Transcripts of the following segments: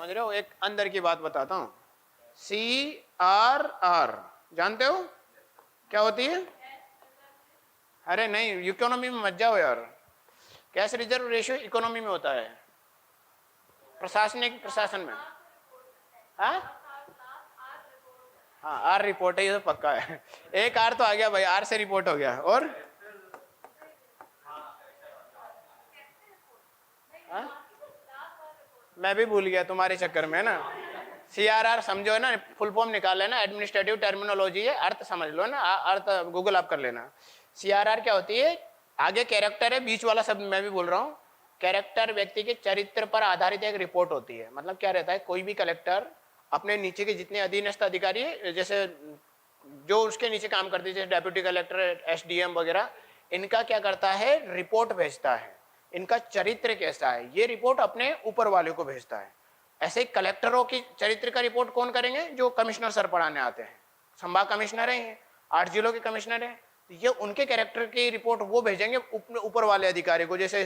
समझ रहे हो? एक अंदर की बात बताता हूँ। CRR जानते हो क्या होती है? अरे नहीं, इकोनॉमी में मत जाओ यार। कैश रिजर्व रेशियो इकोनॉमी में होता है, प्रशासनिक प्रशासन में। हाँ हाँ, आर रिपोर्ट है, ये तो पक्का है। एक आर तो आ गया भाई, आर से रिपोर्ट हो गया। और हाँ? मैं भी भूल गया तुम्हारे चक्कर में ना। CRR समझो है ना, फुल फॉर्म निकाल लेना, एडमिनिस्ट्रेटिव टर्मिनोलॉजी है, अर्थ समझ लो ना, अर्थ गूगल आप कर लेना। CRR क्या होती है? आगे कैरेक्टर है, बीच वाला शब्द मैं भी बोल रहा हूँ। कैरेक्टर व्यक्ति के चरित्र पर आधारित एक रिपोर्ट होती है। मतलब क्या रहता है, कोई भी कलेक्टर अपने नीचे के जितने अधीनस्थ अधिकारी है, जैसे जो उसके नीचे काम करते हैं, जैसे डेप्यूटी कलेक्टर, SDM वगैरह, इनका क्या करता है, रिपोर्ट भेजता है। इनका चरित्र कैसा है ये रिपोर्ट अपने ऊपर वाले को भेजता है। ऐसे ही कलेक्टरों की चरित्र का रिपोर्ट कौन करेंगे? जो कमिश्नर सर पढ़ाने आते हैं, संभाग कमिश्नर है, 8 जिलों के कमिश्नर है, ये उनके कैरेक्टर की रिपोर्ट वो भेजेंगे ऊपर वाले अधिकारी को, जैसे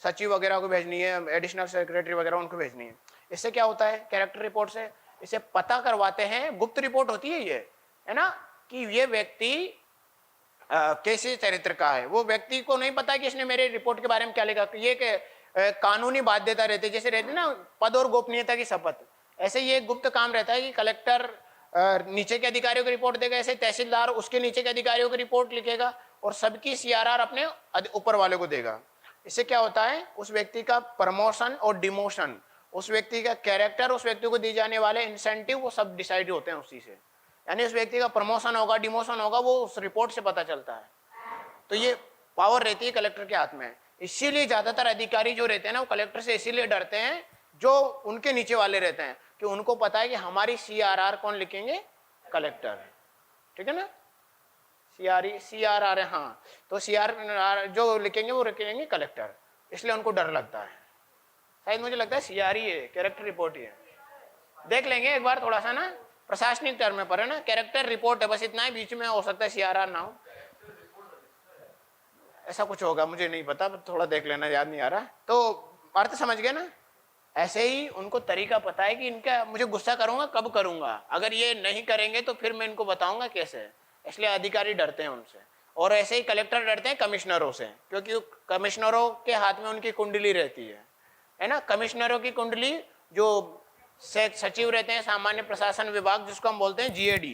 सचिव वगैरह को भेजनी है, एडिशनल सेक्रेटरी वगैरह उनको भेजनी है। इससे क्या होता है, कैरेक्टर रिपोर्ट से इसे पता करवाते हैं, गुप्त रिपोर्ट होती है ये, है ना, कि ये व्यक्ति कैसे चरित्र का है। वो व्यक्ति को नहीं पता कि इसने मेरे रिपोर्ट के बारे में क्या लिखा। ये कानूनी बाध्यता रहती है, जैसे रहती है ना पद और गोपनीयता की शपथ, ऐसे ये गुप्त काम रहता है कि कलेक्टर नीचे के अधिकारियों की रिपोर्ट देगा, ऐसे तहसीलदार उसके नीचे के अधिकारियों की रिपोर्ट लिखेगा, और सबकी CRR अपने ऊपर वाले को देगा। इससे क्या होता है, उस व्यक्ति का प्रमोशन और डिमोशन, उस व्यक्ति का कैरेक्टर, उस व्यक्ति को दी जाने वाले इंसेंटिव, वो सब डिसाइड होते हैं उसी से। यानी उस व्यक्ति का प्रमोशन होगा, डिमोशन होगा, वो उस रिपोर्ट से पता चलता है। तो ये पावर रहती है कलेक्टर के हाथ में। इसीलिए ज्यादातर अधिकारी जो रहते हैं ना, वो कलेक्टर से इसीलिए डरते हैं, जो उनके नीचे वाले रहते हैं, कि उनको पता है कि हमारी CRR कौन लिखेंगे? कलेक्टर। ठीक है ना? CRR है, हाँ, तो CRR जो लिखेंगे वो लिखेंगे कलेक्टर, इसलिए उनको डर लगता है। शायद मुझे लगता है CRE है, कैरेक्टर रिपोर्ट ही है। देख लेंगे एक बार, थोड़ा सा ना प्रशासनिक टर्म में पर है ना, कैरेक्टर रिपोर्ट है, बस इतना ही, बीच में हो सकता है CRR ना हो, ऐसा कुछ होगा, मुझे नहीं पता, थोड़ा देख लेना, याद नहीं आ रहा। तो अर्थ समझ गए ना? ऐसे ही उनको तरीका पता है कि इनका मुझे गुस्सा करूंगा कब करूंगा, अगर ये नहीं करेंगे तो फिर मैं इनको बताऊंगा कैसे, इसलिए अधिकारी डरते हैं उनसे। और ऐसे ही कलेक्टर डरते हैं कमिश्नरों से, क्योंकि कमिश्नरों के हाथ में उनकी कुंडली रहती है ना। कमिश्नरों की कुंडली, जो सचिव रहते हैं सामान्य प्रशासन विभाग, जिसको हम बोलते हैं GAD,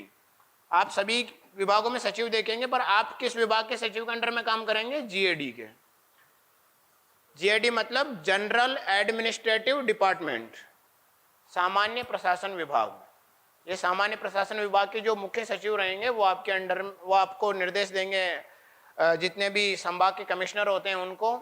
आप सभी विभागों में सचिव देखेंगे, पर आप किस विभाग के सचिव के अंडर में काम करेंगे? GAD के। GAD मतलब जनरल एडमिनिस्ट्रेटिव डिपार्टमेंट, सामान्य प्रशासन विभाग। ये सामान्य प्रशासन विभाग के जो मुख्य सचिव रहेंगे, वो आपके अंडर, वो आपको निर्देश देंगे, जितने भी संभाग के कमिश्नर होते हैं उनको,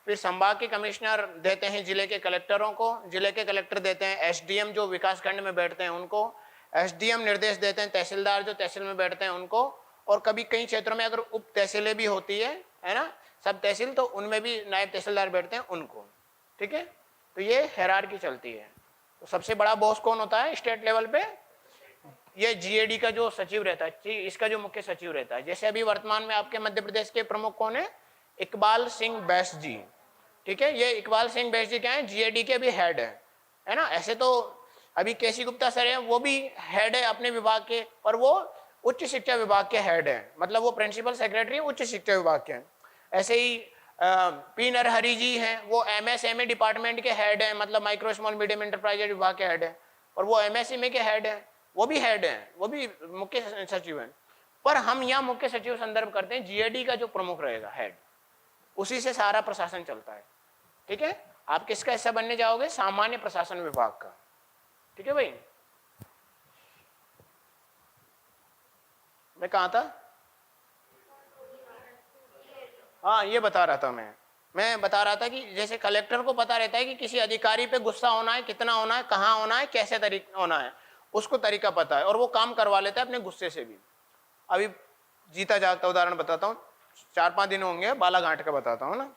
फिर संभाग के कमिश्नर देते हैं जिले के कलेक्टरों को, जिले के कलेक्टर देते हैं SDM जो विकास खंड में बैठते हैं उनको, SDM निर्देश देते हैं तहसीलदार जो तहसील में बैठते हैं उनको, और कभी कई क्षेत्रों में अगर उप तहसीलें भी होती है ना, सब तहसील, तो उनमें भी नायब तहसीलदार बैठते हैं उनको। ठीक है, तो ये हायरार्की चलती है। तो सबसे बड़ा बॉस कौन होता है स्टेट लेवल पे? ये GAD का जो सचिव रहता है, इसका जो मुख्य सचिव रहता है। जैसे अभी वर्तमान में आपके मध्य प्रदेश के प्रमुख कौन है? इकबाल सिंह बैस जी। ठीक है, ये इकबाल सिंह बैस जी क्या है? GAD के भी हेड है ना। ऐसे तो अभी KC गुप्ता सर है, वो भी हेड है अपने विभाग के, और वो उच्च शिक्षा विभाग के हेड है, मतलब वो प्रिंसिपल सेक्रेटरी उच्च शिक्षा विभाग के। ऐसे ही P नरहरि जी हैं, वो MSME डिपार्टमेंट के हेड है, मतलब माइक्रो स्मॉल मीडियम एंटरप्राइज विभाग के हेड है, और वो MSME के हेड है, वो भी हेड है, वो भी मुख्य सचिव है। पर हम यहाँ मुख्य सचिव संदर्भ करते हैं GAD का जो प्रमुख रहेगा हेड, उसी से सारा प्रशासन चलता है। ठीक है, आप किसका हिस्सा बनने जाओगे? सामान्य प्रशासन विभाग का। ठीक है भाई, मैं कहाँ था? हाँ, ये बता रहा था मैं बता रहा था कि जैसे कलेक्टर को पता रहता है कि किसी अधिकारी पे गुस्सा होना है, कितना होना है, कहाँ होना है, कैसे तरीका होना है, उसको तरीका पता है, और वो काम करवा लेता है अपने गुस्से से भी। अभी जीता जागता उदाहरण बताता हूँ, 4-5 दिन होंगे, बालाघाट का बताता हूँ ना।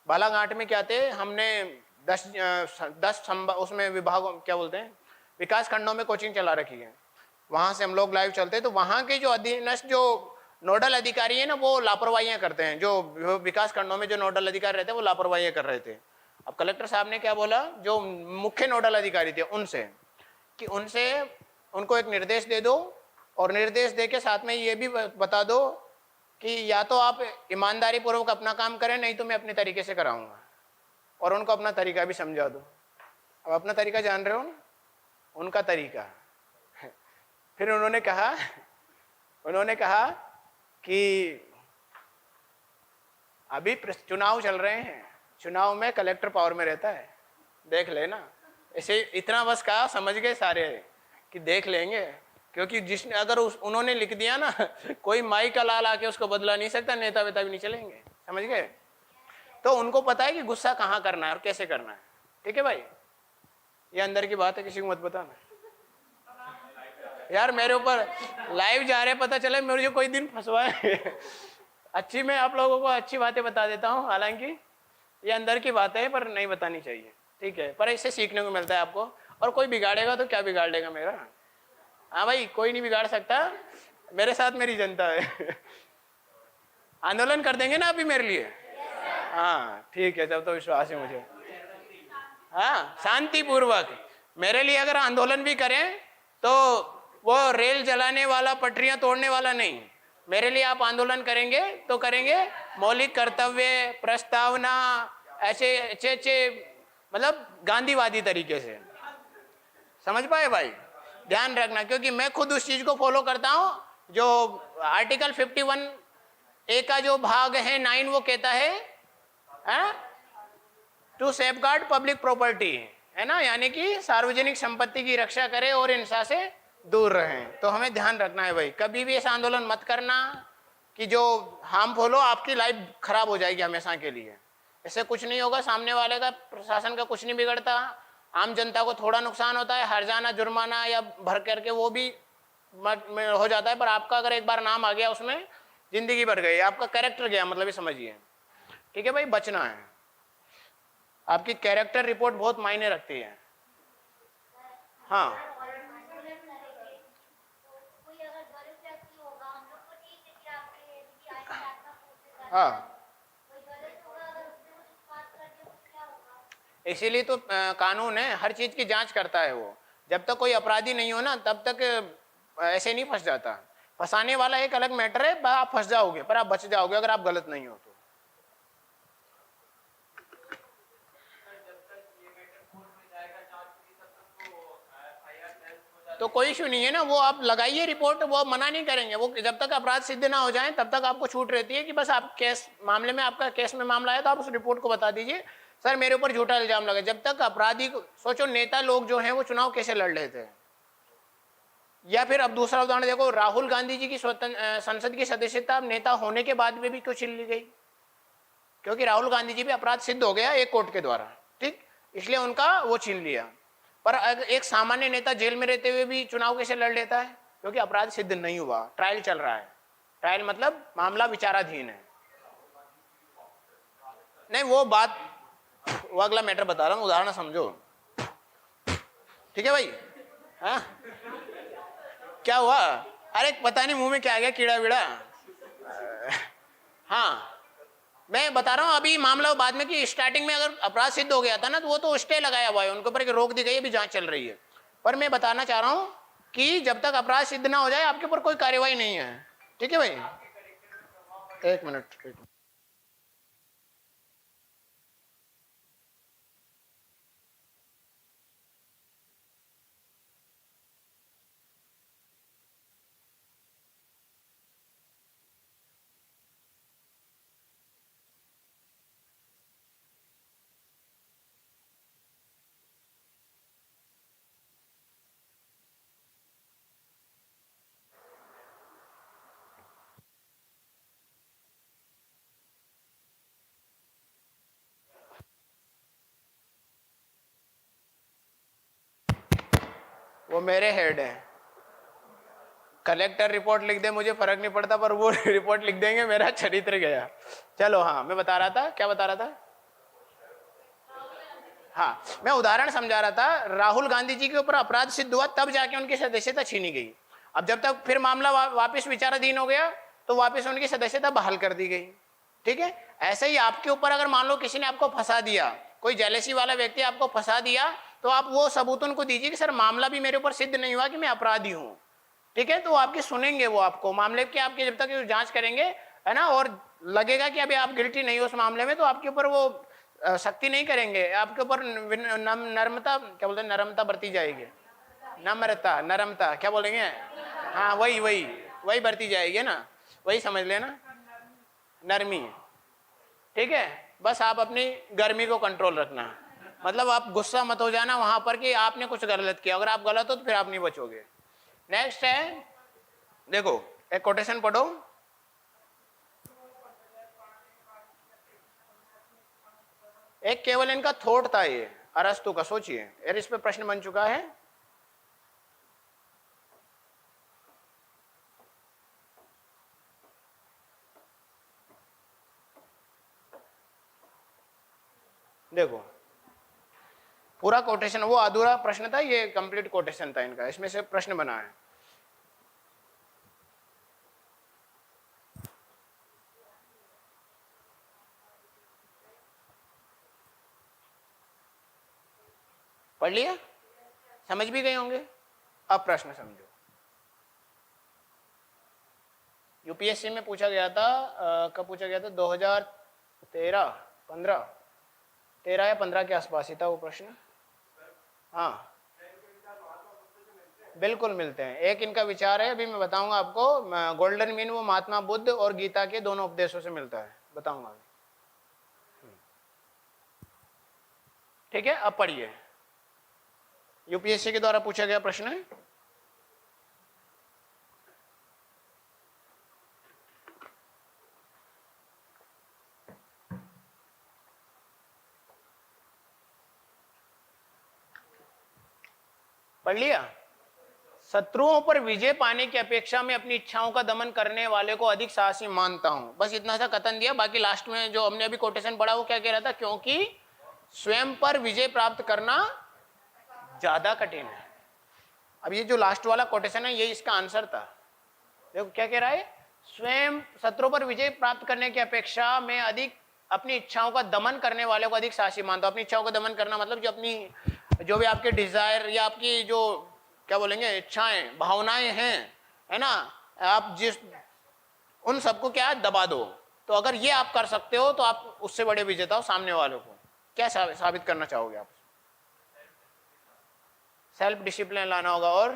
बालाघाट में क्या थे, हमने 10 उसमें विभाग क्या बोलते हैं, विकास खंडों में कोचिंग चला रखी है। वहां से हम लोग लाइव चलते हैं, तो वहां के जो अधीनस्थ जो नोडल अधिकारी है ना, वो लापरवाहियां करते हैं। जो विकास खंडों में जो नोडल अधिकारी रहते हैं वो लापरवाहियां कर रहे थे। अब कलेक्टर साहब ने क्या बोला, जो मुख्य नोडल अधिकारी थे उनसे, कि उनको एक निर्देश दे दो, और निर्देश दे के साथ में ये भी बता दो कि या तो आप ईमानदारी पूर्वक अपना काम करें, नहीं तो मैं अपने तरीके से कराऊंगा। और उनको अपना तरीका भी समझा दो। अब अपना तरीका जान रहे हो ना, उनका तरीका। फिर उन्होंने कहा कि अभी चुनाव चल रहे हैं, चुनाव में कलेक्टर पावर में रहता है, देख लेना। ऐसे इतना बस कहा, समझ गए सारे कि देख लेंगे, क्योंकि जिसने अगर उन्होंने लिख दिया ना, कोई माई का लाल आके उसको बदला नहीं सकता, नेता वेता भी नहीं चलेंगे, समझ गए। तो उनको पता है कि गुस्सा कहाँ करना है और कैसे करना है। ठीक है भाई, ये अंदर की बात है, किसी को मत बताना यार। मेरे ऊपर लाइव जा रहे, पता चले मुझे कोई दिन फंसवाए। अच्छी, मैं आप लोगों को अच्छी बातें बता देता हूँ, हालांकि ये अंदर की बात है, पर नहीं बतानी चाहिए, ठीक है। पर इससे सीखने को मिलता है आपको, और कोई बिगाड़ेगा तो क्या बिगाड़ लेगा मेरा। हाँ भाई, कोई नहीं बिगाड़ सकता, मेरे साथ मेरी जनता है। आंदोलन कर देंगे ना अभी मेरे लिए? हाँ ठीक है, तब तो विश्वास है मुझे। हाँ, शांतिपूर्वक मेरे लिए अगर आंदोलन भी करें तो वो रेल जलाने वाला, पटरियां तोड़ने वाला नहीं। मेरे लिए आप आंदोलन करेंगे तो करेंगे मौलिक कर्तव्य, प्रस्तावना, ऐसे अच्छे मतलब गांधीवादी तरीके से। समझ पाए भाई? ध्यान रखना, क्योंकि मैं खुद उस चीज को फॉलो करता हूं जो आर्टिकल 51A का जो भाग है 9, वो कहता है टू सेफगार्ड पब्लिक प्रॉपर्टी, है ना, यानी कि सार्वजनिक संपत्ति की रक्षा करे और हिंसा से दूर रहें। तो हमें ध्यान रखना है भाई, कभी भी ऐसा आंदोलन मत करना कि जो हार्मफुल हो, आपकी लाइफ खराब हो जाएगी हमेशा के लिए। इससे कुछ नहीं होगा, सामने वाले का, प्रशासन का कुछ नहीं बिगड़ता, आम जनता को थोड़ा नुकसान होता है, हर्जाना, जुर्माना या भर करके वो भी हो जाता है, पर आपका अगर एक बार नाम आ गया उसमें, जिंदगी भर गई, आपका कैरेक्टर गया, मतलब ये समझिए। ठीक है भाई, बचना है। आपकी कैरेक्टर रिपोर्ट बहुत मायने रखती है। हाँ हाँ, इसीलिए तो कानून है, हर चीज की जांच करता है वो। जब तक कोई अपराधी नहीं हो ना, तब तक ऐसे नहीं फंस जाता। फंसाने वाला एक अलग मैटर है, आप फंस जाओगे पर आप बच जाओगे अगर आप गलत नहीं हो तो। तो कोई इशू नहीं है ना, वो आप लगाइए रिपोर्ट, वो मना नहीं करेंगे। वो जब तक अपराध सिद्ध ना हो जाए तब तक आपको छूट रहती है कि बस आप केस मामले में, आपका केस में मामला है तो आप उस रिपोर्ट को बता दीजिए, सर मेरे ऊपर झूठा इल्जाम लगा। जब तक अपराधी को, सोचो नेता लोग जो हैं वो चुनाव कैसे लड़ रहे थे। या फिर अब दूसरा उदाहरण देखो, राहुल गांधी जी की संसद की सदस्यता नेता होने के बाद में भी क्यों छीन ली गई? क्योंकि राहुल गांधी जी भी अपराध सिद्ध हो गया एक कोर्ट के द्वारा, ठीक, इसलिए उनका वो छीन लिया। पर अगर एक सामान्य नेता जेल में रहते हुए भी चुनाव कैसे लड़ लेता है? क्योंकि अपराध सिद्ध नहीं हुआ, ट्रायल चल रहा है। ट्रायल मतलब मामला विचाराधीन है। नहीं वो बात, वो अगला मैटर बता रहा हूं, उदाहरण समझो। ठीक है भाई? हाँ क्या हुआ? अरे पता नहीं मुंह में क्या आ गया, कीड़ा वीड़ा। हाँ मैं बता रहा हूँ, अभी मामला बाद में कि स्टार्टिंग में अगर अपराध सिद्ध हो गया था ना, तो वो तो स्टे लगाया हुआ है, उनके ऊपर एक रोक दी गई है, अभी जांच चल रही है। पर मैं बताना चाह रहा हूँ कि जब तक अपराध सिद्ध ना हो जाए आपके ऊपर कोई कार्रवाई नहीं है। ठीक है भाई? एक मिनट। वो मेरे हेड है, कलेक्टर रिपोर्ट लिख दे मुझे फर्क नहीं पड़ता, पर वो रिपोर्ट लिख देंगे मेरा चरित्र गया। चलो हाँ, मैं बता रहा था, क्या बता रहा था? हाँ मैं उदाहरण समझा रहा था, राहुल गांधी जी के ऊपर अपराध सिद्ध हुआ तब जाके उनकी सदस्यता छीनी गई। अब जब तक फिर मामला वापस विचाराधीन हो गया तो वापस उनकी सदस्यता बहाल कर दी गई। ठीक है, ऐसे ही आपके ऊपर अगर मान लो किसी ने आपको फंसा दिया, कोई जेलेसी वाला व्यक्ति आपको फंसा दिया तो आप वो सबूत उनको दीजिए कि सर मामला भी मेरे ऊपर सिद्ध नहीं हुआ कि मैं अपराधी हूँ, ठीक है। तो आपकी सुनेंगे वो आपको मामले की, आपकी जब तक जांच करेंगे, है ना, और लगेगा कि अभी आप गिल्टी नहीं हो उस मामले में, तो आपके ऊपर वो सख्ती नहीं करेंगे, आपके ऊपर नर्मता, क्या बोलते हैं, नरमता बरती जाएगी, नम्रता, नरमता क्या बोलेंगे, हाँ वही वही वही बरती जाएगी ना, वही समझ लेना, नरमी, ठीक है। बस आप अपनी गर्मी को कंट्रोल रखना, मतलब आप गुस्सा मत हो जाना वहां पर कि आपने कुछ गलत किया, अगर आप गलत हो तो फिर आप नहीं बचोगे। नेक्स्ट है, देखो एक कोटेशन पढ़ो, एक केवल इनका थॉट था ये अरस्तु का, सोचिए यार, इस पे प्रश्न बन चुका है। देखो पूरा कोटेशन, वो अधूरा प्रश्न था, ये कंप्लीट कोटेशन था इनका, इसमें से प्रश्न बना है। पढ़ लिया, समझ भी गए होंगे। अब प्रश्न समझो, यूपीएससी में पूछा गया था, कब पूछा गया था, 2013 15 13 या 15 के आसपास ही था वो प्रश्न। हाँ बिल्कुल मिलते हैं, एक इनका विचार है, अभी मैं बताऊंगा आपको, गोल्डन मीन वो महात्मा बुद्ध और गीता के दोनों उपदेशों से मिलता है, बताऊंगा। ठीक है, अब पढ़िए, यूपीएससी के द्वारा पूछा गया प्रश्न है, पढ़ लिया। शत्रुओं पर विजय पाने की अपेक्षा में अपनी इच्छाओं का दमन करने वाले को अधिक साहसी मानता हूं। बस इतना सा कथन दिया, बाकी लास्ट में जो हमने अभी कोटेशन पढ़ा वो क्या कह रहा था, क्योंकि स्वयं पर विजय प्राप्त करना ज्यादा कठिन है। अब ये जो लास्ट वाला कोटेशन है ये इसका आंसर था। देखो क्या कह रहा है, स्वयं शत्रु पर विजय प्राप्त करने की अपेक्षा में अधिक अपनी इच्छाओं का दमन करने वाले को अधिक साहसी मानता हूं। अपनी इच्छाओं का दमन करना मतलब जो अपनी, जो भी आपके डिजायर या आपकी जो क्या बोलेंगे इच्छाएं भावनाएं हैं, है ना, आप जिस उन सबको क्या दबा दो। तो अगर ये आप कर सकते हो तो आप उससे बड़े विजेता हो सामने वालों को। क्या साबित करना चाहोगे आप? सेल्फ डिसिप्लिन लाना होगा, और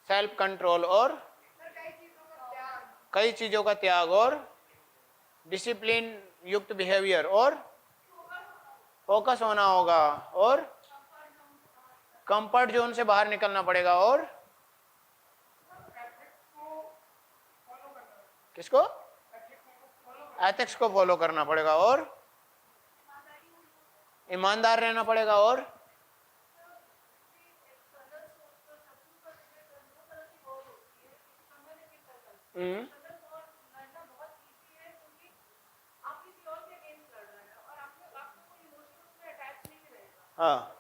सेल्फ कंट्रोल, और कई चीजों का त्याग, और डिसिप्लिन युक्त बिहेवियर, और फोकस होना होगा, और कंफर्ट जोन से बाहर निकलना पड़ेगा, और किसको, एथिक्स को फॉलो करना पड़ेगा, और ईमानदार रहना पड़ेगा, और हाँ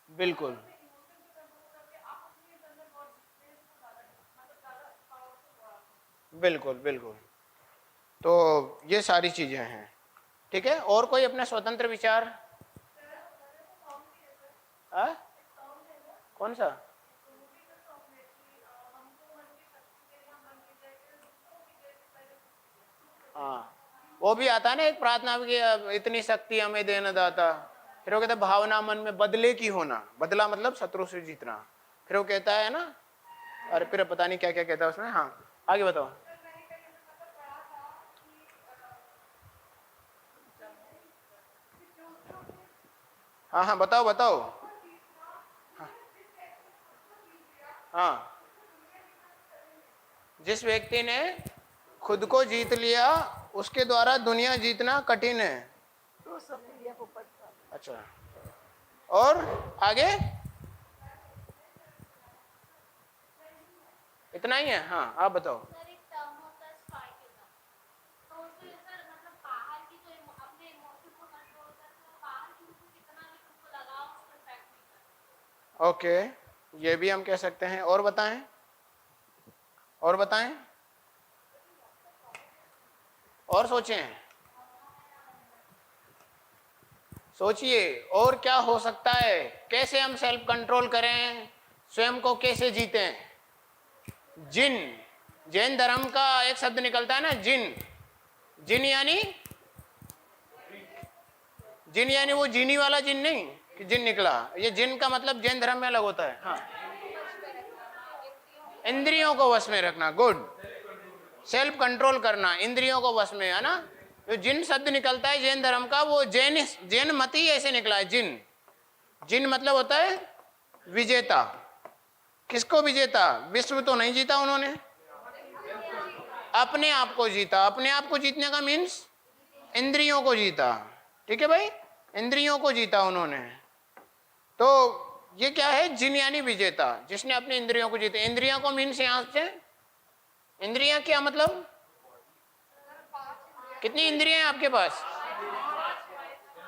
बिल्कुल बिल्कुल बिल्कुल। तो ये सारी चीजें हैं, ठीक है। और कोई अपना स्वतंत्र विचार? आ? कौन सा? हाँ वो भी आता है ना, एक प्रार्थना की, इतनी शक्ति हमें देना दाता। फिर वो कहता है भावना मन में बदले की होना, बदला मतलब शत्रु से जीतना। फिर वो कहता है ना, अरे फिर पता नहीं क्या क्या कहता है उसमें। हाँ आगे बताओ। हाँ हाँ बताओ बताओ। हाँ जिस व्यक्ति ने खुद को जीत लिया उसके द्वारा दुनिया जीतना कठिन है। अच्छा, और आगे इतना ही है? हाँ आप बताओ। ओके ये भी हम कह सकते हैं। और बताएं, और बताएं, और सोचें, सोचिए और क्या हो सकता है, कैसे हम सेल्फ कंट्रोल करें, स्वयं को कैसे जीतें। जिन, जैन धर्म का एक शब्द निकलता है ना, जिन। जिन यानी, जिन यानी वो जीनी वाला जिन नहीं कि जिन निकला, ये जिन का मतलब जैन धर्म में अलग होता है। हाँ, इंद्रियों को वश में रखना, गुड, सेल्फ कंट्रोल करना, इंद्रियों को वश में, है ना। जो जिन शब्द निकलता है जैन धर्म का, वो जैन, जैन मत ही ऐसे निकला है। जिन, जिन मतलब होता है विजेता। किसको विजेता? विश्व तो नहीं जीता उन्होंने, अपने आप को जीता। अपने आप को जीतने का मीन्स इंद्रियों को जीता। ठीक है भाई, इंद्रियों को जीता उन्होंने। तो ये क्या है? जिन यानी विजेता, जिसने अपने इंद्रियों को जीते। इंद्रियों को मीन्स यहां से, इंद्रियां क्या मतलब, कितनी इंद्रियां हैं आपके पास?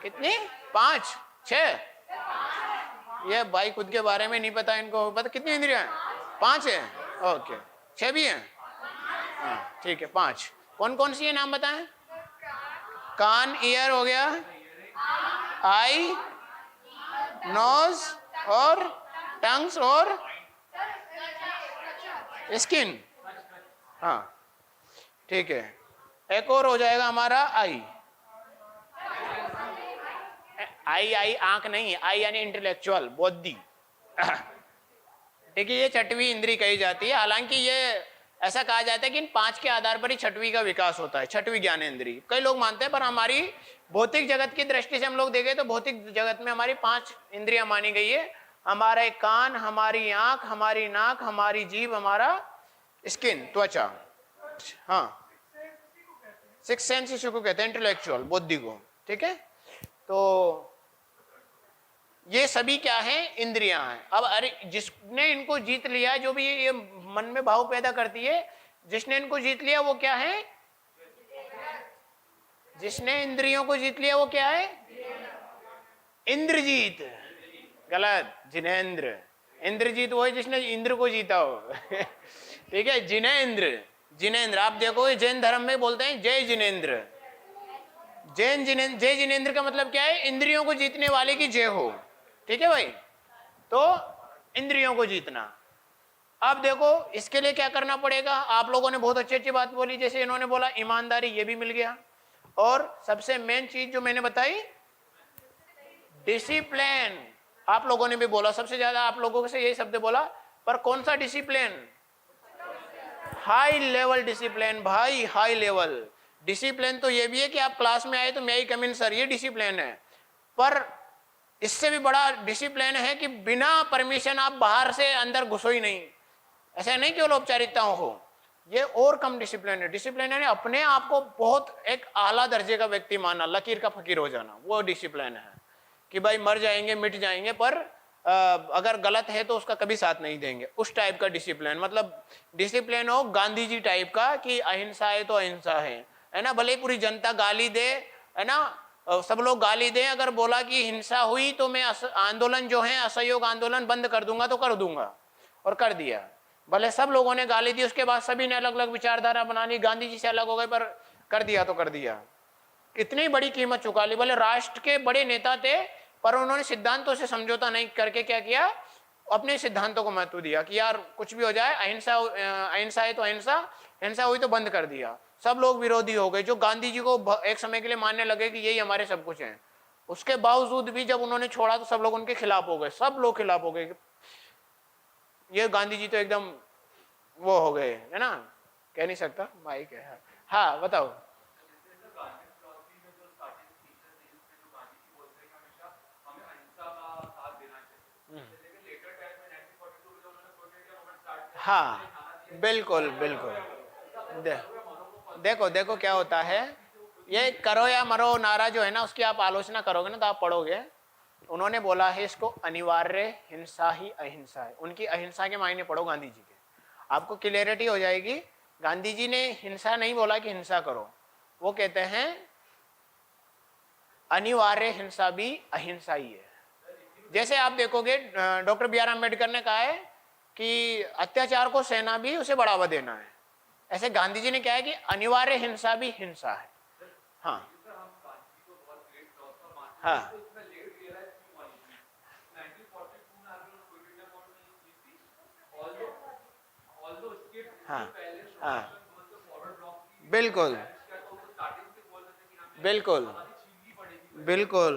कितनी? 5 6? ये भाई खुद के बारे में नहीं पता इनको, पता कितनी इंद्रियां हैं? 5 है, ओके। 6 भी हैं, हाँ ठीक है 5। कौन कौन सी है, नाम बताएं। कान, ईयर हो गया, आई, नोज और टंग्स और स्किन, हाँ ठीक है। एक और हो जाएगा हमारा आई। आई, आई आंख नहीं, आई यानी इंटेलेक्चुअल, बुद्धि। ठीक है, ये छठवीं इंद्री कही जाती है। हालांकि ये ऐसा कहा जाता है कि इन 5 के आधार पर ही छठवीं का विकास होता है, छठवीं ज्ञानेंद्री। कई लोग मानते हैं, पर हमारी भौतिक जगत की दृष्टि से हम लोग देखें तो भौतिक जगत में हमारी 5 इंद्रियां मानी गई है। हमारे कान, हमारी आंख, हमारी नाक, हमारी जीभ, हमारा स्किन, त्वचा। हाँ, 6 सेंस इसी को कहते हैं, इंटेलेक्चुअल, बुद्धि को। ठीक है, तो ये सभी क्या है? इंद्रियां हैं। अब अरे जिसने इनको जीत लिया, जो भी ये मन में भाव पैदा करती है, जिसने इनको जीत लिया वो क्या है? जिसने इंद्रियों को जीत लिया वो क्या है? इंद्रजीत। गलत, जिनेंद्र। इंद्रजीत वो है जिसने इंद्र को जीता हो। ठीक है, जिनेंद्र, जिनेंद्र। आप देखो जैन धर्म में बोलते हैं जय जिनेंद्र। जैन जिनेंद्र, जय जिनेंद्र का मतलब क्या है? इंद्रियों को जीतने वाले की जय हो। ठीक है भाई, तो इंद्रियों को जीतना। अब देखो इसके लिए क्या करना पड़ेगा। आप लोगों ने बहुत अच्छी अच्छी बात बोली, जैसे इन्होंने बोला ईमानदारी, ये भी मिल गया। और सबसे मेन चीज जो मैंने बताई, डिसिप्लिन। आप लोगों ने भी बोला, सबसे ज्यादा आप लोगों से यही शब्द बोला, पर कौन सा डिसिप्लिन? हाई लेवल डिसिप्लिन भाई, हाई लेवल डिसिप्लिन। तो ये भी है कि आप क्लास में आए तो मैं ही कम इन सर, ये डिसिप्लिन है। पर इससे भी बड़ा डिसिप्लिन है कि बिना परमिशन आप बाहर से अंदर घुसो ही नहीं। ऐसा नहीं केवल औपचारिकताओं हो, ये और कम डिसिप्लिन है। डिसिप्लिन है अपने आप को बहुत एक आला दर्जे का व्यक्ति मानना, लकीर का फकीर हो जाना, वो डिसिप्लिन है। कि भाई मर जाएंगे, मिट जाएंगे, पर अगर गलत है तो उसका कभी साथ नहीं देंगे, उस टाइप का डिसिप्लिन। मतलब डिसिप्लिन हो गांधी जी टाइप का कि अहिंसा है तो अहिंसा है ना। भले पूरी जनता गाली दे, है ना, सब लोग गाली दें, अगर बोला कि हिंसा हुई तो मैं आंदोलन जो है असहयोग आंदोलन बंद कर दूंगा तो कर दूंगा, और कर दिया। भले सब लोगों ने गाली दी, उसके बाद सभी ने अलग अलग विचारधारा बना ली, गांधी जी से अलग हो गए, पर कर दिया तो कर दिया। कितनी बड़ी कीमत चुका ली। भले राष्ट्र के बड़े नेता थे, पर उन्होंने सिद्धांतों से समझौता नहीं करके क्या किया? अपने सिद्धांतों को महत्व दिया कि यार कुछ भी हो जाए, अहिंसा, अहिंसा है तो अहिंसा, हिंसा हुई तो बंद कर दिया। सब लोग विरोधी हो गए, जो गांधी जी को एक समय के लिए मानने लगे कि यही हमारे सब कुछ है। उसके बावजूद भी जब उन्होंने छोड़ा तो सब लोग उनके खिलाफ हो गए, सब लोग खिलाफ हो गए। ये गांधी जी तो एकदम वो हो गए, है ना, कह नहीं सकता माइक है। हाँ बताओ। हाँ बिल्कुल बिल्कुल। देखो देखो क्या होता है, ये करो या मरो नारा जो है ना, उसकी आप आलोचना करोगे ना तो आप पढ़ोगे, उन्होंने बोला है इसको अनिवार्य हिंसा ही अहिंसा है। उनकी अहिंसा के मायने पढ़ो गांधी जी के, आपको क्लियरिटी हो जाएगी। गांधी जी ने हिंसा नहीं बोला कि हिंसा करो, वो कहते हैं अनिवार्य हिंसा भी अहिंसा ही है। जैसे आप देखोगे डॉक्टर बी आर अम्बेडकर ने कहा है कि अत्याचार को सहना भी उसे बढ़ावा देना है, ऐसे गांधी जी ने क्या है कि अनिवार्य हिंसा भी हिंसा है। हाँ हाँ हाँ हाँ बिल्कुल बिल्कुल बिल्कुल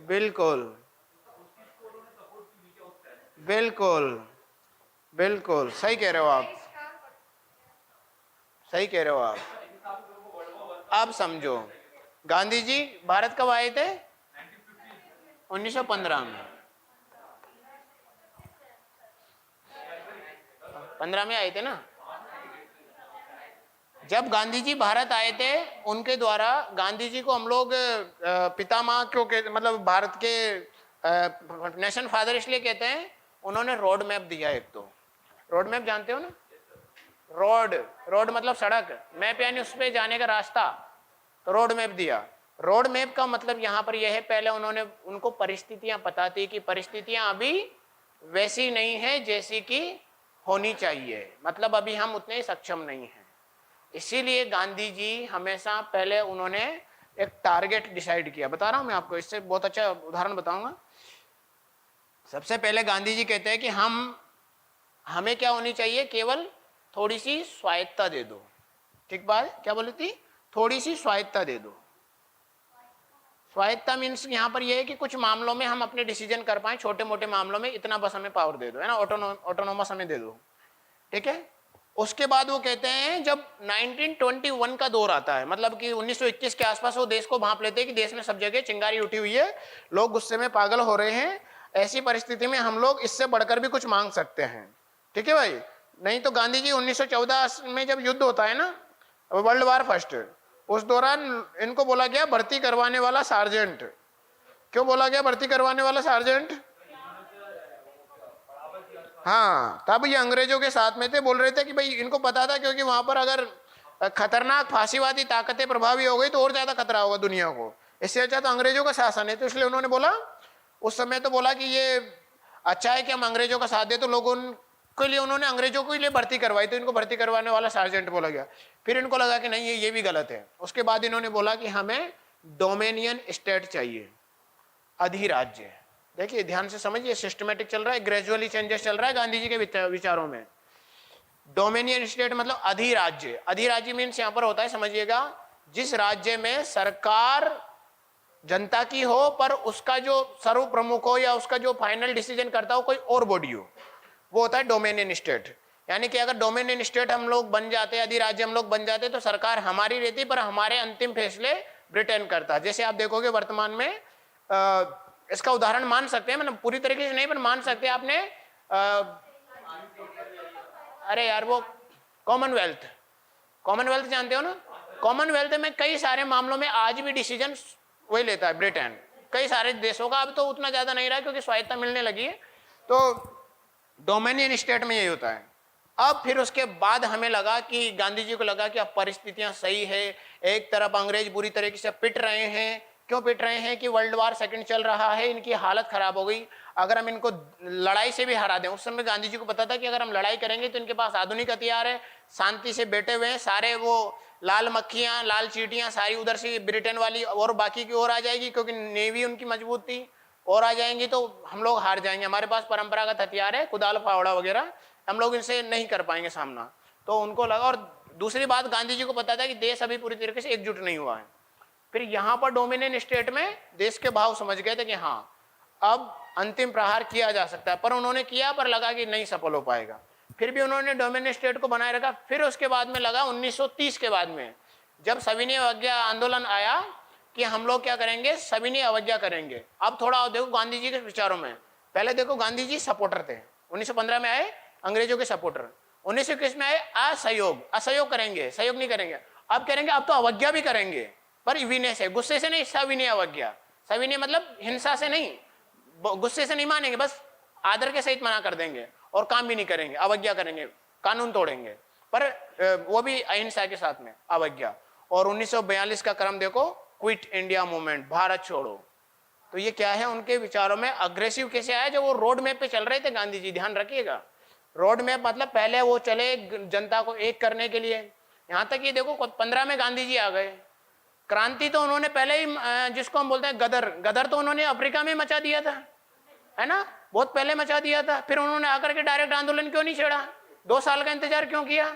बिल्कुल बिल्कुल बिल्कुल सही कह रहे हो आप, सही कह रहे हो आप समझो, गांधी जी भारत कब आए थे? 1915 में, 15 में आए थे ना। जब गांधी जी भारत आए थे, उनके द्वारा गांधी जी को हम लोग पितामह क्यों कहते, मतलब भारत के नेशन फादर इसलिए कहते हैं, उन्होंने रोड मैप दिया। एक तो रोड मैप जानते हो ना, रोड, रोड मतलब सड़क, मैप यानी उस पे जाने का रास्ता, तो रोड मैप दिया। रोड मैप का मतलब यहाँ पर यह है, पहले उन्होंने, उनको परिस्थितियां पता थी कि परिस्थितियां अभी वैसी नहीं है जैसी कि होनी चाहिए, मतलब अभी हम उतने सक्षम नहीं हैं। इसीलिए गांधी जी हमेशा पहले उन्होंने एक टारगेट डिसाइड किया। बता रहा हूं मैं आपको, इससे बहुत अच्छा उदाहरण बताऊंगा। सबसे पहले गांधी जी कहते हैं कि हमें क्या होनी चाहिए, केवल थोड़ी सी स्वायत्ता दे दो। ठीक बात, क्या बोली थी? थोड़ी सी स्वायत्ता दे दो। स्वायत्ता मीन्स यहाँ पर यह है कि कुछ मामलों में हम अपने डिसीजन कर पाए, छोटे मोटे मामलों में इतना बस हमें पावर दे दो, है ना, ऑटोनोमस हमें दे दो। ठीक है। उसके बाद वो कहते हैं जब 1921 का दौर आता है, मतलब कि 1921 के आसपास वो देश को भांप लेते हैं कि देश में सब जगह चिंगारी उठी हुई है, लोग गुस्से में पागल हो रहे हैं, ऐसी परिस्थिति में हम लोग इससे बढ़कर भी कुछ मांग सकते हैं। ठीक है भाई। नहीं तो गांधी जी 1914 में जब युद्ध होता है ना, वर्ल्ड वार फर्स्ट, उस दौरान इनको बोला गया भर्ती करवाने वाला सार्जेंट। क्यों बोला गया भर्ती करवाने वाला सार्जेंट? हाँ, तब ये अंग्रेजों के साथ में थे, बोल रहे थे कि भाई इनको पता था, क्योंकि वहां पर अगर खतरनाक फांसीवादी ताकतें प्रभावी हो गई तो और ज्यादा खतरा होगा दुनिया को, इससे अच्छा तो अंग्रेजों का शासन है। तो इसलिए उन्होंने बोला, उस समय तो बोला कि ये अच्छा है कि हम अंग्रेजों का साथ दे, तो लोगों के लिए उन्होंने अंग्रेजों के लिए भर्ती करवाई, तो इनको भर्ती करवाने वाला सार्जेंट बोला गया। फिर इनको लगा कि नहीं ये भी गलत है। उसके बाद इन्होंने बोला कि हमें डोमेनियन स्टेट चाहिए, अधिराज्य। देखिए ध्यान से समझिए, सिस्टमेटिक चल रहा है, ग्रेजुअली चेंजेस चल रहा है गांधी जी के विचारों में। डोमेनियन स्टेट मतलब अधिराज्य। अधिराज्य मीन्स यहां पर होता है, समझिएगा, जिस राज्य में सरकार जनता की हो पर उसका जो सर्व प्रमुख हो या उसका जो फाइनल डिसीजन करता हो कोई और बॉडी हो, वो होता है डोमेनियन स्टेट। यानी कि अगर डोमेनियन स्टेट हम लोग बन जाते, अधिराज्य हम लोग बन जाते, तो सरकार हमारी रहती पर हमारे अंतिम फैसले ब्रिटेन करता। जैसे आप देखोगे वर्तमान में इसका उदाहरण मान सकते हैं, मतलब पूरी तरीके से नहीं पर मान सकते हैं आपने, अरे यार वो कॉमनवेल्थ, कॉमनवेल्थ जानते हो ना? कॉमनवेल्थ में कई सारे मामलों में आज भी डिसीजन वही लेता है ब्रिटेन, कई सारे देशों का। अब तो उतना ज्यादा नहीं रहा क्योंकि स्वायत्ता मिलने लगी है, तो डोमेनियन स्टेट में यही होता है। अब फिर उसके बाद हमें लगा कि गांधी जी को लगा कि अब परिस्थितियां सही है, एक तरफ अंग्रेज बुरी तरीके से पिट रहे हैं। क्यों पिट रहे हैं कि वर्ल्ड वार सेकंड चल रहा है, इनकी हालत खराब हो गई। अगर हम इनको लड़ाई से भी हरा दें, उस समय गांधी जी को पता था कि अगर हम लड़ाई करेंगे तो इनके पास आधुनिक हथियार है, शांति से बैठे हुए हैं, सारे वो लाल मक्खियां लाल चींटियां सारी उधर से ब्रिटेन वाली और बाकी की ओर आ जाएगी, क्योंकि नेवी उनकी मजबूत थी, और आ जाएंगी तो हम लोग हार जाएंगे। हमारे पास परंपरागत हथियार है, कुदाल फावड़ा वगैरह, हम लोग इनसे नहीं कर पाएंगे सामना। तो उनको लगा, और दूसरी बात गांधी जी को पता था कि देश अभी पूरी तरीके से एकजुट नहीं हुआ है। फिर यहां पर डोमिनियन स्टेट में देश के भाव समझ गए थे कि हाँ अब अंतिम प्रहार किया जा सकता है, पर उन्होंने किया, पर लगा कि नहीं सफल हो पाएगा। फिर भी उन्होंने डोमिनियन स्टेट को बनाए रखा। फिर उसके बाद में लगा 1930 के बाद में, जब सविनय अवज्ञा आंदोलन आया कि हम लोग क्या करेंगे, सविनय अवज्ञा करेंगे। अब थोड़ा देखो गांधी जी के विचारों में, पहले देखो गांधी जी सपोर्टर थे, 1915 में आए अंग्रेजों के सपोर्टर, 1921 में आए असहयोग, असहयोग करेंगे, सहयोग नहीं करेंगे। अब करेंगे, अब तो अवज्ञा भी करेंगे, पर विनय से, गुस्से से नहीं, सविनय अवज्ञा। सविनय मतलब हिंसा से नहीं, गुस्से से नहीं मानेंगे, बस आदर के सहित मना कर देंगे और काम भी नहीं करेंगे, अवज्ञा करेंगे, कानून तोड़ेंगे, पर वो भी अहिंसा के साथ में, अवज्ञा। और 1942 का क्रम देखो, क्विट इंडिया मूवमेंट, भारत छोड़ो, तो ये क्या है, उनके विचारों में अग्रेसिव कैसे आया, जब वो रोड मैप पे चल रहे थे गांधी जी, ध्यान रखिएगा। रोड मैप मतलब पहले वो चले जनता को एक करने के लिए। यहां तक ये देखो 15 में गांधी जी आ गए। क्रांति तो उन्होंने पहले ही, जिसको हम बोलते हैं गदर, गदर तो उन्होंने अफ्रीका में मचा दिया था, है ना, बहुत पहले मचा दिया था। फिर उन्होंने आकर के डायरेक्ट आंदोलन क्यों नहीं छेड़ा, 2 साल का इंतजार क्यों किया।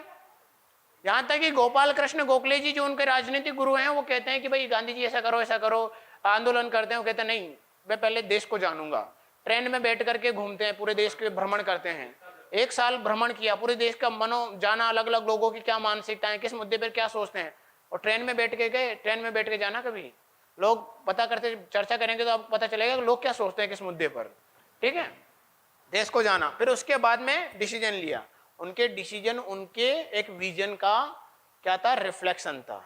यहां तक कि गोपाल कृष्ण गोखले जी जो उनके राजनीतिक गुरु हैं, वो कहते हैं कि भाई गांधी जी ऐसा करो ऐसा करो, आंदोलन करते हैं। वो कहते हैं नहीं, मैं पहले देश को जानूंगा। ट्रेन में बैठ करके घूमते हैं, पूरे देश के भ्रमण करते हैं। 1 साल भ्रमण किया, पूरे देश का मनो जाना, अलग अलग लोगों की क्या मानसिकताएं, किस मुद्दे पर क्या सोचते हैं। और ट्रेन में बैठ के गए, ट्रेन में बैठ के जाना, कभी लोग पता करते, चर्चा करेंगे तो अब पता चलेगा लोग क्या सोचते हैं किस मुद्दे पर, ठीक है। देश को जाना, फिर उसके बाद में डिसीजन लिया। उनके डिसीजन उनके एक विजन का क्या था, रिफ्लेक्शन था।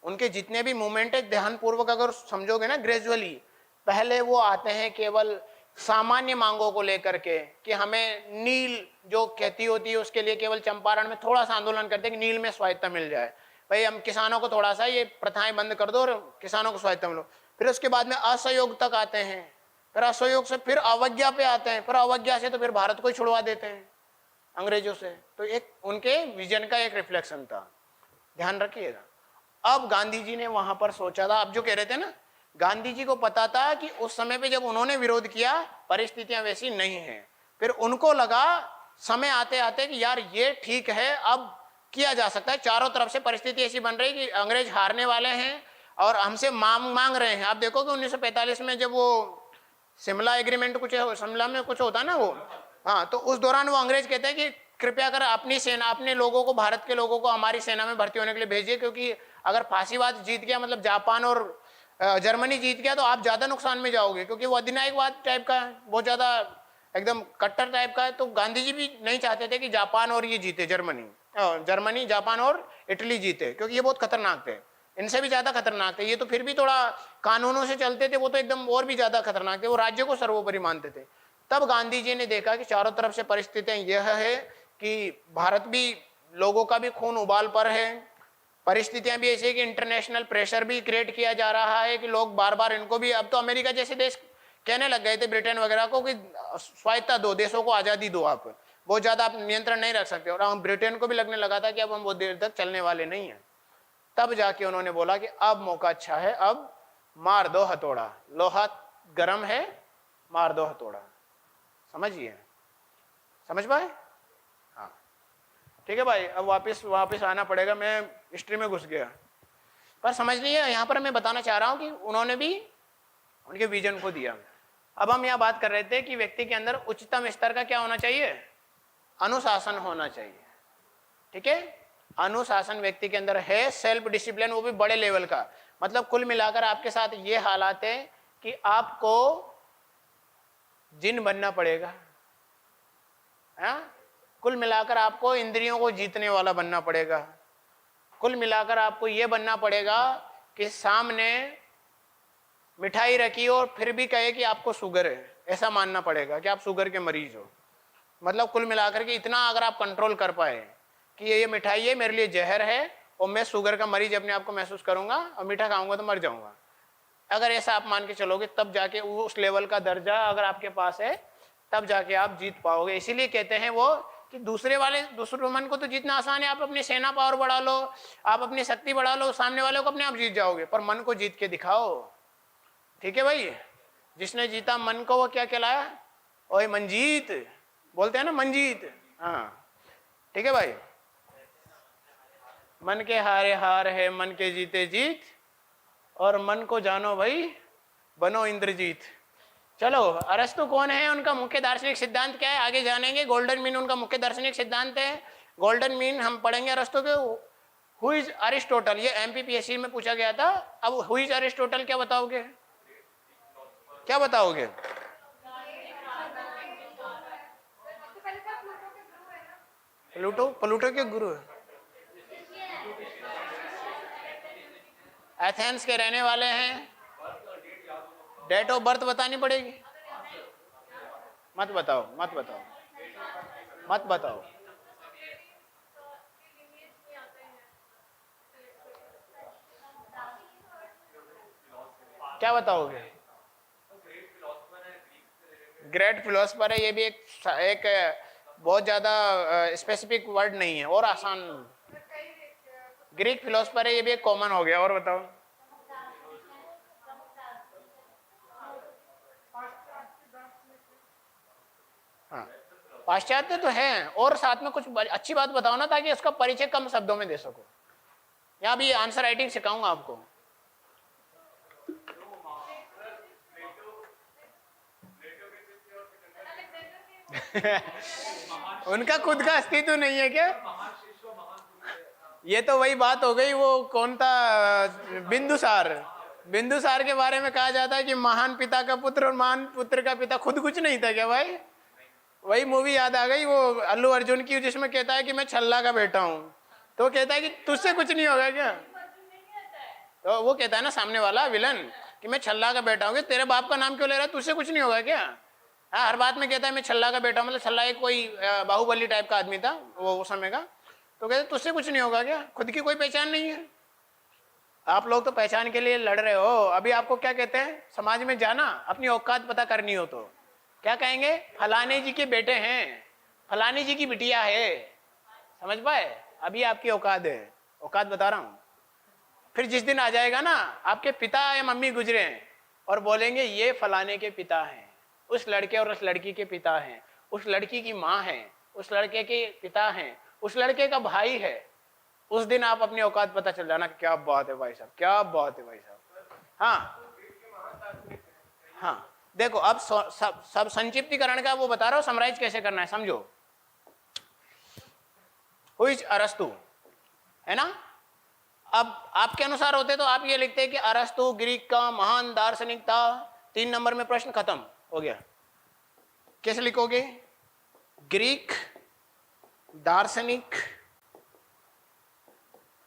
उनके जितने भी मूवमेंट है, ध्यानपूर्वक अगर समझोगे ना, ग्रेजुअली पहले वो आते हैं केवल सामान्य मांगों को लेकर के, कि हमें नील जो खेती होती है उसके लिए केवल चंपारण में थोड़ा सा आंदोलन करते हैं कि नील में स्वायत्ता मिल जाए, भाई हम किसानों को थोड़ा सा ये प्रथाएं बंद कर दो और किसानों को स्वायत्ता मिलो। फिर उसके बाद में असहयोग तक आते हैं, फिर असहयोग से फिर अवज्ञा पे आते हैं, फिर अवज्ञा से तो फिर भारत को ही छुड़वा देते हैं अंग्रेजों से। तो एक उनके विजन का एक रिफ्लेक्शन था, ध्यान रखिएगा। अब गांधी जी ने वहां पर सोचा था, अब जो कह रहे थे ना, गांधी जी को पता था कि उस समय पे जब उन्होंने विरोध किया परिस्थितियां वैसी नहीं है। फिर उनको लगा समय आते आते कि यार ये ठीक है, अब किया जा सकता है। चारों तरफ से परिस्थिति ऐसी बन रही कि अंग्रेज हारने वाले हैं और हमसे मांग रहे हैं। आप देखो कि 1945 में जब वो शिमला एग्रीमेंट कुछ, शिमला में कुछ होता ना वो, हाँ, तो उस दौरान वो अंग्रेज कहते हैं कि कृपया कर अपनी सेना, अपने लोगों को, भारत के लोगों को हमारी सेना में भर्ती होने के लिए भेजिए, क्योंकि अगर फांसीवाद जीत गया, मतलब जापान और जर्मनी जीत गया, तो आप ज्यादा नुकसान में जाओगे, क्योंकि वो अधिनायकवाद टाइप का है, बहुत ज्यादा एकदम कट्टर टाइप का है। तो गांधी जी भी नहीं चाहते थे कि जापान और ये जीते, जर्मनी जापान और इटली जीते, क्योंकि ये बहुत खतरनाक थे, इनसे भी ज्यादा खतरनाक थे। ये तो फिर भी थोड़ा कानूनों से चलते थे, वो तो एकदम और भी ज्यादा खतरनाक थे, वो राज्य को सर्वोपरि मानते थे। तब गांधी जी ने देखा कि चारों तरफ से परिस्थितियां यह है कि भारत भी, लोगों का भी खून उबाल पर है, परिस्थितियां भी ऐसी कि इंटरनेशनल प्रेशर भी क्रिएट किया जा रहा है कि लोग बार बार इनको भी, अब तो अमेरिका जैसे देश कहने लग गए थे, ब्रिटेन वगैरह को, कि स्वायत्ता दो, देशों को आजादी दो, आप बहुत ज्यादा आप नियंत्रण नहीं रख सकते। और हम ब्रिटेन को भी लगने लगा था कि अब हम बहुत देर तक चलने वाले नहीं है। तब जाके उन्होंने बोला कि अब मौका अच्छा है, अब मार दो हथौड़ा, लोहा गर्म है, मार दो हथौड़ा। समझिए, समझ पाए? हाँ, ठीक है भाई, अब वापस आना पड़ेगा, मैं हिस्ट्री में घुस गया, पर समझ लीजिए यहाँ पर मैं बताना चाह रहा हूँ कि उन्होंने भी उनके विजन को दिया। अब हम यहाँ बात कर रहे थे कि व्यक्ति के अंदर उच्चतम स्तर का क्या होना चाहिए, अनुशासन होना चाहिए, ठीक है। अनुशासन व्यक्ति के अंदर है, सेल्फ डिसिप्लिन, वो भी बड़े लेवल का। मतलब कुल मिलाकर आपके साथ ये हालात है कि आपको जिन बनना पड़ेगा, है? कुल मिलाकर आपको इंद्रियों को जीतने वाला बनना पड़ेगा। कुल मिलाकर आपको यह बनना पड़ेगा कि सामने मिठाई रखी और फिर भी कहे कि आपको शुगर है, ऐसा मानना पड़ेगा कि आप शुगर के मरीज हो। मतलब कुल मिलाकर के इतना अगर आप कंट्रोल कर पाए कि ये मिठाई है मेरे लिए जहर है और मैं शुगर का मरीज अपने आप को महसूस करूंगा और मीठा खाऊंगा तो मर जाऊंगा, अगर ऐसा आप मान के चलोगे, तब जाके उस लेवल का दर्जा अगर आपके पास है, तब जाके आप जीत पाओगे। इसीलिए कहते हैं वो कि दूसरे मन को तो जीतना आसान है, आप अपनी सेना पावर बढ़ा लो, आप अपनी शक्ति बढ़ा लो, सामने वाले को अपने आप जीत जाओगे, पर मन को जीत के दिखाओ, ठीक है भाई। जिसने जीता मन को वो क्या कहलाया, ओए मंजीत, बोलते हैं ना मंजीत, हाँ, ठीक है भाई। मन के हारे हार है, मन के जीते जीत, और मन को जानो भाई, बनो इंद्रजीत। चलो, अरस्तु कौन है, उनका मुख्य दार्शनिक सिद्धांत क्या है, आगे जानेंगे। गोल्डन मीन उनका मुख्य दार्शनिक सिद्धांत है। गोल्डन मीन हम पढ़ेंगे अरस्तु के। हु इज अरिस्टोटल, ये एमपीपीएससी में पूछा गया था। अब हु इज अरिस्टोटल क्या बताओगे, क्या बताओगे? प्लूटो के गुरु है, एथेंस के रहने वाले हैं। डेट ऑफ बर्थ बतानी पड़ेगी, मत बताओ, मत बताओ, मत बताओ। क्या बताओगे? ग्रेट फिलोसफर है, ये भी एक बहुत ज्यादा स्पेसिफिक वर्ड नहीं है और आसान। ग्रीक फिलोसफर है, ये भी एक कॉमन हो गया। और बताओ। हाँ, पाश्चात्य तो है। और साथ में कुछ अच्छी बात बताओ ना, ताकि उसका परिचय कम शब्दों में दे सको। यहाँ भी आंसर राइटिंग सिखाऊंगा आपको। उनका खुद का अस्तित्व नहीं है क्या? ये तो वही बात हो गई, वो कौन था, बिंदुसार। बिंदुसार के बारे में कहा जाता है कि महान पिता का पुत्र और महान पुत्र का पिता खुद कुछ नहीं था क्या भाई? वही मूवी याद आ गई, वो अल्लू अर्जुन की, जिसमें कहता है कि मैं छल्ला का बेटा हूँ, तो कहता है कि तुझसे कुछ नहीं होगा क्या? तो वो कहता है ना सामने वाला विलन कि मैं छल्ला का बेटा हूँ, तेरे बाप का नाम क्यों ले रहा है, तुझसे कुछ नहीं होगा क्या? हाँ, हर बात में कहता है मैं छल्ला का बेटा हूँ, मतलब छल्ला एक कोई बाहुबली टाइप का आदमी था वो उस समय का। तो कहते तुझसे कुछ नहीं होगा क्या? खुद की कोई पहचान नहीं है। आप लोग तो पहचान के लिए लड़ रहे हो। अभी आपको क्या कहते हैं, समाज में जाना अपनी औकात पता करनी हो तो क्या कहेंगे, फलाने जी के बेटे हैं, फलानी जी की बिटिया है। समझ पाए? अभी आपकी औकात है, औकात बता रहा हूं। फिर जिस दिन आ जाएगा ना आपके पिता या मम्मी गुजरे हैं और बोलेंगे ये फलाने के पिता हैं, उस लड़के और उस लड़की के पिता हैं, उस लड़की की माँ है, उस लड़के के पिता हैं, उस लड़के का भाई है, उस दिन आप अपनी औकात पता चल जाना। क्या बात है भाई साहब, क्या बात है भाई साहब। हाँ हाँ, देखो अब सब संक्षिप्तीकरण का वो बता रहा हूं, समराइज कैसे करना है समझो। हु इज अरस्तु, है ना? अब आपके अनुसार होते तो आप ये लिखते कि अरस्तु ग्रीक का महान दार्शनिक था, 3 नंबर में प्रश्न खत्म हो गया। कैसे लिखोगे? ग्रीक दार्शनिक